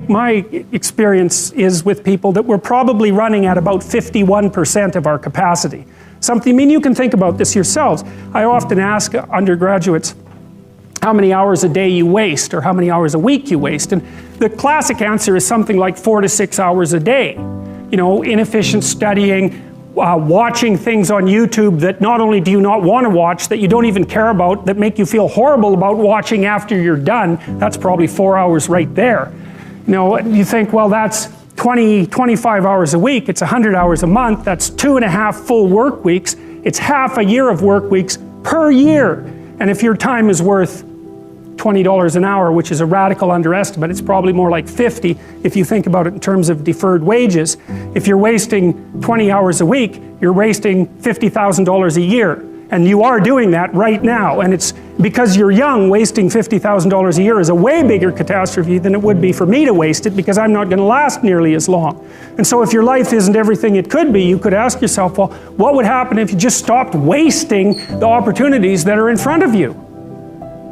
My experience is with people that we're probably running at about 51% of our capacity. Something, I mean, you can think about this yourselves. I often ask undergraduates how many hours a day you waste or how many hours a week you waste. And the classic answer is something like 4 to 6 hours a day. You know, inefficient studying, watching things on YouTube that not only do you not want to watch, that you don't even care about, that make you feel horrible about watching after you're done. That's probably 4 hours right there. You know, you think, well, that's 20, 25 hours a week, it's 100 hours a month, that's 2.5 full work weeks, it's half a year of work weeks per year. And if your time is worth $20 an hour, which is a radical underestimate, it's probably more like 50 if you think about it in terms of deferred wages. If you're wasting 20 hours a week, you're wasting $50,000 a year. And you are doing that right now. And it's because you're young, wasting $50,000 a year is a way bigger catastrophe than it would be for me to waste it, because I'm not going to last nearly as long. And so if your life isn't everything it could be, you could ask yourself, well, what would happen if you just stopped wasting the opportunities that are in front of you?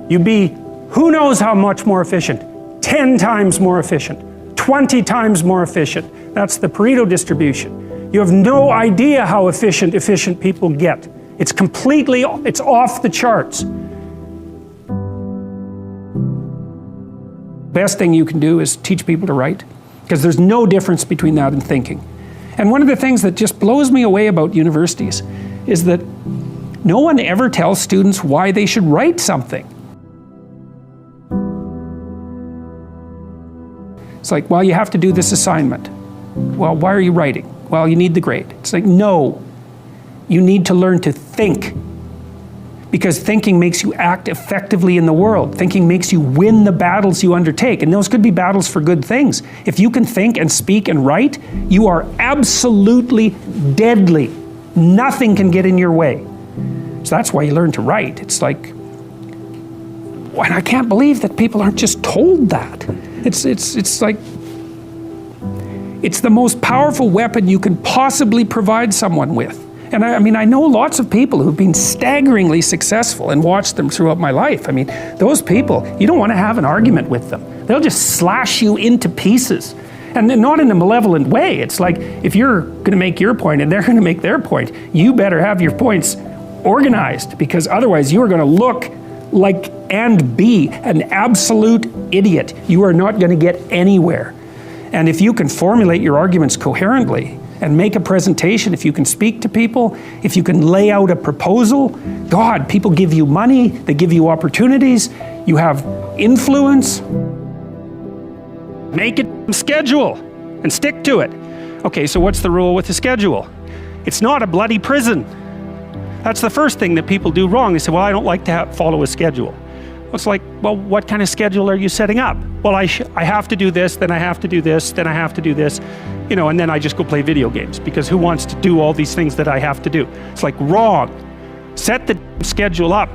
You'd be who knows how much more efficient? 10 times more efficient, 20 times more efficient. That's the Pareto distribution. You have no idea how efficient people get. It's completely, it's off the charts. Best thing you can do is teach people to write, because there's no difference between that and thinking. And one of the things that just blows me away about universities is that no one ever tells students why they should write something. It's like, well, you have to do this assignment. Well, why are you writing? Well, you need the grade. It's like, no. You need to learn to think. Because thinking makes you act effectively in the world. Thinking makes you win the battles you undertake. And those could be battles for good things. If you can think and speak and write, you are absolutely deadly. Nothing can get in your way. So that's why you learn to write. It's like, and I can't believe that people aren't just told that. It's like, it's the most powerful weapon you can possibly provide someone with. And I mean, I know lots of people who've been staggeringly successful and watched them throughout my life. I mean, those people, you don't want to have an argument with them. They'll just slash you into pieces. And not in a malevolent way. It's like, if you're going to make your point and they're going to make their point, you better have your points organized, because otherwise you are going to look like and be an absolute idiot. You are not going to get anywhere. And if you can formulate your arguments coherently and make a presentation, if you can speak to people, if you can lay out a proposal, God, people give you money, they give you opportunities, you have influence. Make a schedule and stick to it. Okay, so what's the rule with the schedule? It's not a bloody prison. That's the first thing that people do wrong. They say, well, I don't like to follow a schedule. It's like, well, what kind of schedule are you setting up? Well, I have to do this, then I have to do this, then I have to do this, you know, and then I just go play video games, because who wants to do all these things that I have to do? It's like, wrong. Set the schedule up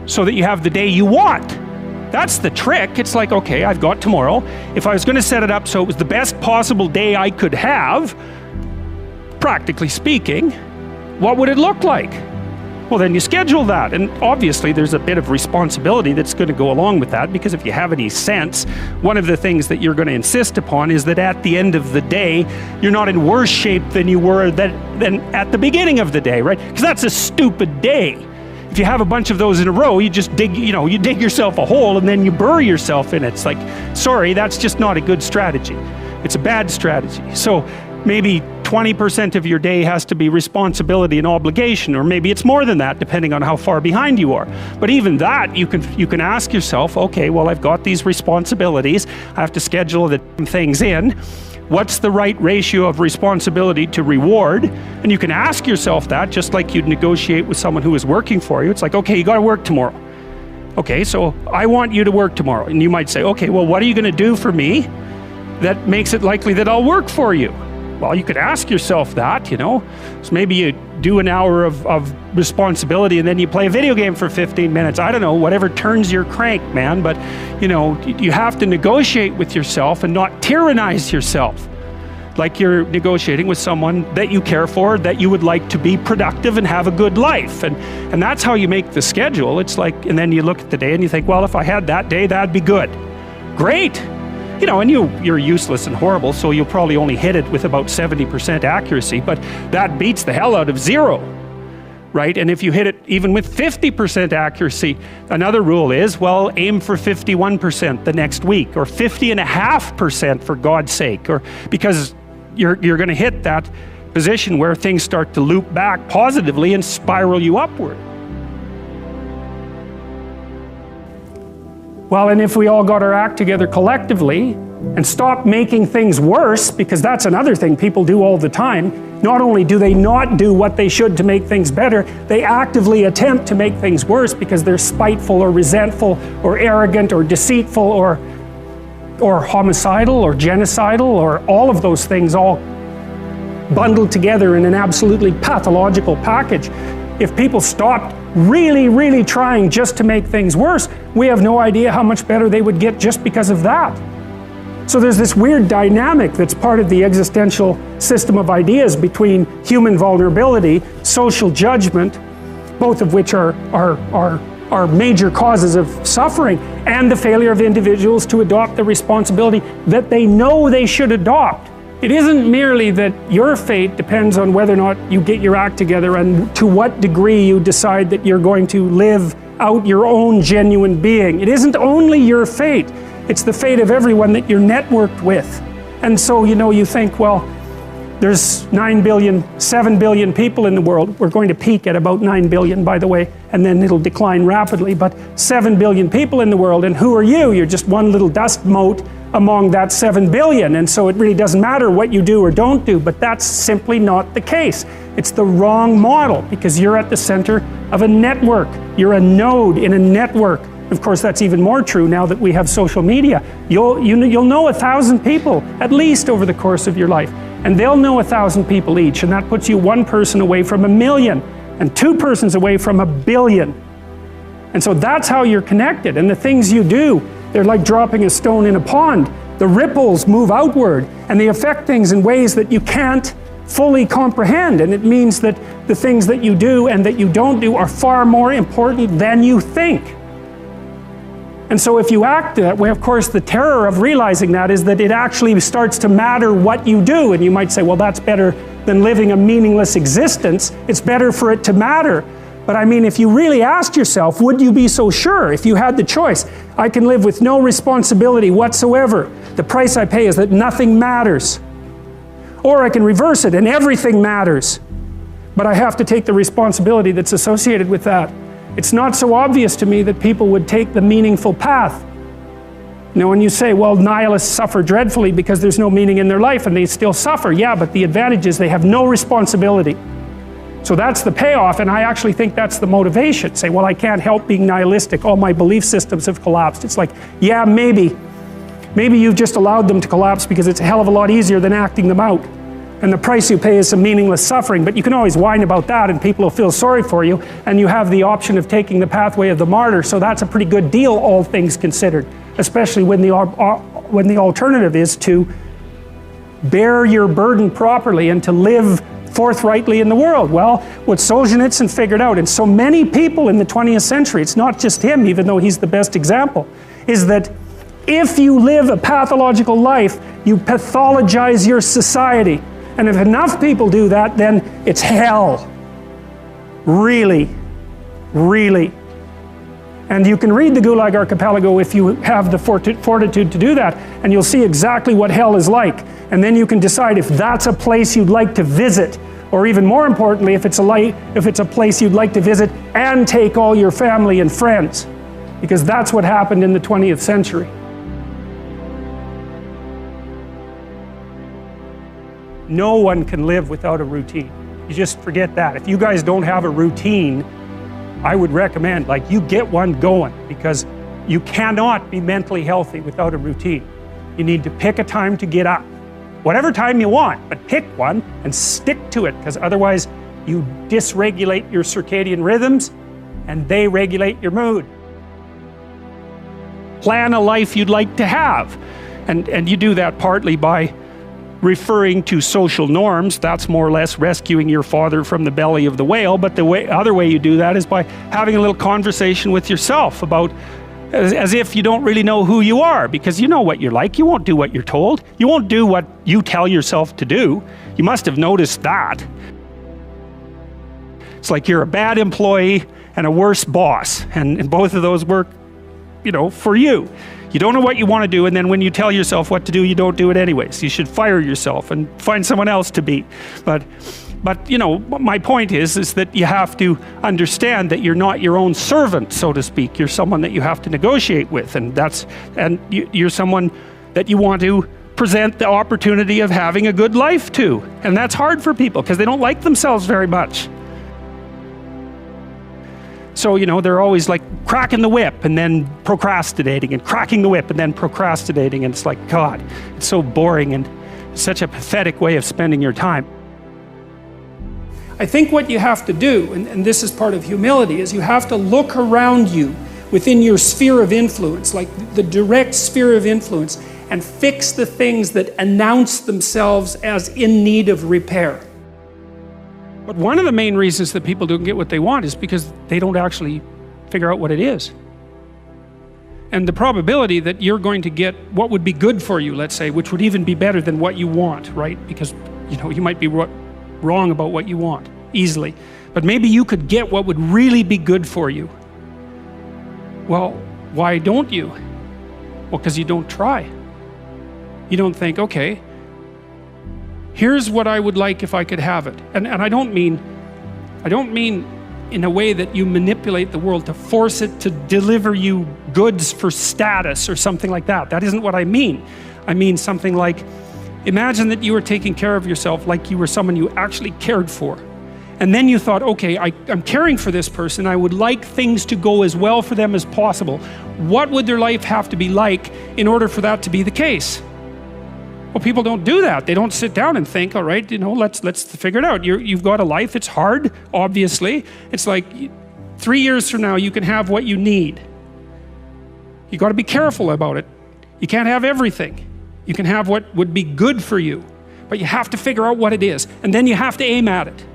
so that you have the day you want. That's the trick. It's like, okay, I've got tomorrow. If I was going to set it up so it was the best possible day I could have, practically speaking, what would it look like? Well, then you schedule that. And obviously there's a bit of responsibility that's going to go along with that, because if you have any sense, one of the things that you're going to insist upon is that at the end of the day, you're not in worse shape than you were than at the beginning of the day, right? Because that's a stupid day. If you have a bunch of those in a row, you just dig, you know, you dig yourself a hole and then you bury yourself in it. It's like, sorry, that's just not a good strategy. It's a bad strategy. So maybe 20% of your day has to be responsibility and obligation, or maybe it's more than that, depending on how far behind you are. But even that, you can ask yourself, okay, well, I've got these responsibilities, I have to schedule the things in. What's the right ratio of responsibility to reward? And you can ask yourself that, just like you'd negotiate with someone who is working for you. It's like, okay, you got to work tomorrow. Okay, so I want you to work tomorrow. And you might say, okay, well, what are you going to do for me that makes it likely that I'll work for you? Well, you could ask yourself that, you know. So maybe you do an hour of responsibility and then you play a video game for 15 minutes. I don't know, whatever turns your crank, man. But, you know, you have to negotiate with yourself and not tyrannize yourself. Like you're negotiating with someone that you care for, that you would like to be productive and have a good life. And that's how you make the schedule. It's like, and then you look at the day and you think, well, if I had that day, that'd be good. Great. you know, and you're useless and horrible, so you'll probably only hit it with about 70% accuracy, but that beats the hell out of 0. Right? And if you hit it even with 50% accuracy, another rule is, well, aim for 51% the next week, or 50.5% for God's sake, or because you're going to hit that position where things start to loop back positively and spiral you upward. Well, and if we all got our act together collectively and stopped making things worse, because that's another thing people do all the time. Not only do they not do what they should to make things better, they actively attempt to make things worse because they're spiteful or resentful or arrogant or deceitful or homicidal or genocidal, or all of those things all bundled together in an absolutely pathological package. If people stopped really, really trying just to make things worse, we have no idea how much better they would get just because of that. So there's this weird dynamic that's part of the existential system of ideas between human vulnerability, social judgment, both of which are major causes of suffering, and the failure of individuals to adopt the responsibility that they know they should adopt. It isn't merely that your fate depends on whether or not you get your act together and to what degree you decide that you're going to live out your own genuine being. It isn't only your fate. It's the fate of everyone that you're networked with. And so, you know, you think, well, there's 7 billion people in the world. We're going to peak at about 9 billion, by the way, and then it'll decline rapidly, but 7 billion people in the world, and who are you? You're just one little dust mote among that 7 billion, and so it really doesn't matter what you do or don't do, but that's simply not the case. It's the wrong model, because you're at the center of a network. You're a node in a network. Of course, that's even more true now that we have social media. You'll know 1,000 people, at least over the course of your life. And they'll know 1,000 people each, and that puts you one person away from 1 million, and 2 persons away from 1 billion. And so that's how you're connected. And the things you do, they're like dropping a stone in a pond. The ripples move outward, and they affect things in ways that you can't fully comprehend. And it means that the things that you do and that you don't do are far more important than you think. And so if you act that way, of course, the terror of realizing that is that it actually starts to matter what you do. And you might say, well, that's better than living a meaningless existence. It's better for it to matter. But I mean, if you really asked yourself, would you be so sure if you had the choice? I can live with no responsibility whatsoever. The price I pay is that nothing matters. Or I can reverse it and everything matters. But I have to take the responsibility that's associated with that. It's not so obvious to me that people would take the meaningful path. You know, when you say, well, nihilists suffer dreadfully because there's no meaning in their life and they still suffer. Yeah, but the advantage is they have no responsibility. So that's the payoff, and I actually think that's the motivation. Say, well, I can't help being nihilistic. All my belief systems have collapsed. It's like, yeah, maybe you've just allowed them to collapse because it's a hell of a lot easier than acting them out. And the price you pay is some meaningless suffering, but you can always whine about that and people will feel sorry for you, and you have the option of taking the pathway of the martyr, so that's a pretty good deal, all things considered, especially when the alternative is to bear your burden properly and to live forthrightly in the world. Well, what Solzhenitsyn figured out, and so many people in the 20th century, it's not just him, even though he's the best example, is that if you live a pathological life, you pathologize your society. And if enough people do that, then it's hell. Really, really. And you can read the Gulag Archipelago if you have the fortitude to do that, and you'll see exactly what hell is like. And then you can decide if that's a place you'd like to visit, or even more importantly, if it's a place you'd like to visit and take all your family and friends. Because that's what happened in the 20th century. No one can live without a routine. You just forget that. If you guys don't have a routine, I would recommend, like, you get one going, because you cannot be mentally healthy without a routine. You need to pick a time to get up. Whatever time you want, but pick one and stick to it, because otherwise you dysregulate your circadian rhythms and they regulate your mood. Plan a life you'd like to have. And you do that partly by referring to social norms. That's more or less rescuing your father from the belly of the whale, but the other way you do that is by having a little conversation with yourself about as if you don't really know who you are, because you know what you're like. You won't do what you're told. You won't do what you tell yourself to do. You must have noticed that. It's like you're a bad employee and a worse boss, and both of those work, for you. You don't know what you want to do, and then when you tell yourself what to do, you don't do it anyways. You should fire yourself and find someone else to be. But my point is that you have to understand that you're not your own servant, so to speak. You're someone that you have to negotiate with, and you're someone that you want to present the opportunity of having a good life to. And that's hard for people because they don't like themselves very much. So, they're always like cracking the whip and then procrastinating, and cracking the whip and then procrastinating. And it's like, God, it's so boring and such a pathetic way of spending your time. I think what you have to do, and this is part of humility, is you have to look around you within your sphere of influence, like the direct sphere of influence, and fix the things that announce themselves as in need of repair. But one of the main reasons that people don't get what they want is because they don't actually figure out what it is. And the probability that you're going to get what would be good for you, let's say, which would even be better than what you want, right? Because, you might be wrong about what you want, easily. But maybe you could get what would really be good for you. Well, why don't you? Well, because you don't try. You don't think, okay, here's what I would like if I could have it. And I don't mean in a way that you manipulate the world to force it to deliver you goods for status or something like that. That isn't what I mean. I mean something like, imagine that you were taking care of yourself like you were someone you actually cared for. And then you thought, okay, I'm caring for this person. I would like things to go as well for them as possible. What would their life have to be like in order for that to be the case? Well, people don't do that. They don't sit down and think, all right, let's figure it out. You've got a life. It's hard, obviously. It's like 3 years from now, you can have what you need. You got to be careful about it. You can't have everything. You can have what would be good for you, but you have to figure out what it is, and then you have to aim at it.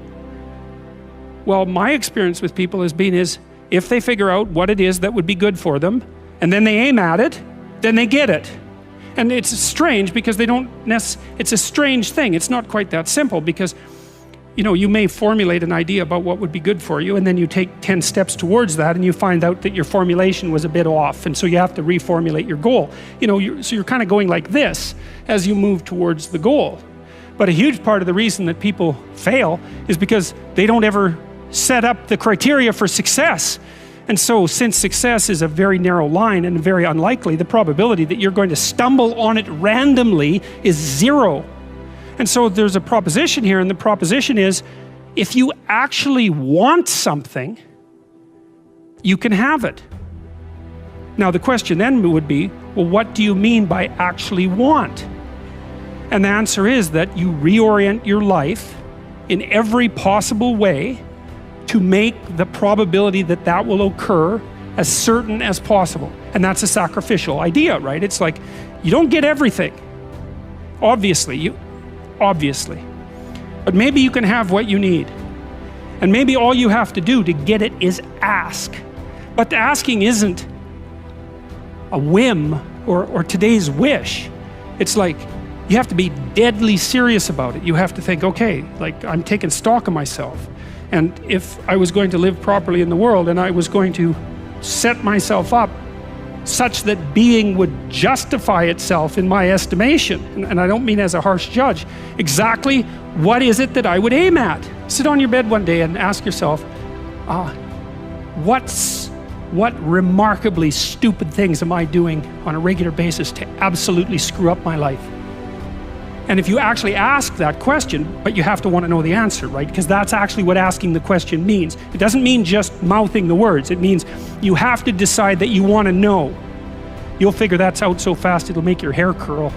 Well, my experience with people has been if they figure out what it is that would be good for them, and then they aim at it, then they get it. And it's strange because it's a strange thing. It's not quite that simple because, you may formulate an idea about what would be good for you, and then you take 10 steps towards that, and you find out that your formulation was a bit off, and so you have to reformulate your goal. So you're kind of going like this as you move towards the goal. But a huge part of the reason that people fail is because they don't ever set up the criteria for success. And so, since success is a very narrow line and very unlikely, the probability that you're going to stumble on it randomly is 0. And so there's a proposition here, and the proposition is, if you actually want something, you can have it. Now the question then would be, well, what do you mean by actually want? And the answer is that you reorient your life in every possible way to make the probability that that will occur as certain as possible. And that's a sacrificial idea, right? It's like, you don't get everything. Obviously. But maybe you can have what you need. And maybe all you have to do to get it is ask. But the asking isn't a whim or today's wish. It's like, you have to be deadly serious about it. You have to think, okay, like I'm taking stock of myself. And if I was going to live properly in the world and I was going to set myself up such that being would justify itself in my estimation, and I don't mean as a harsh judge, exactly what is it that I would aim at? Sit on your bed one day and ask yourself, what remarkably stupid things am I doing on a regular basis to absolutely screw up my life? And if you actually ask that question, but you have to want to know the answer, right? Because that's actually what asking the question means. It doesn't mean just mouthing the words. It means you have to decide that you want to know. You'll figure that's out so fast it'll make your hair curl.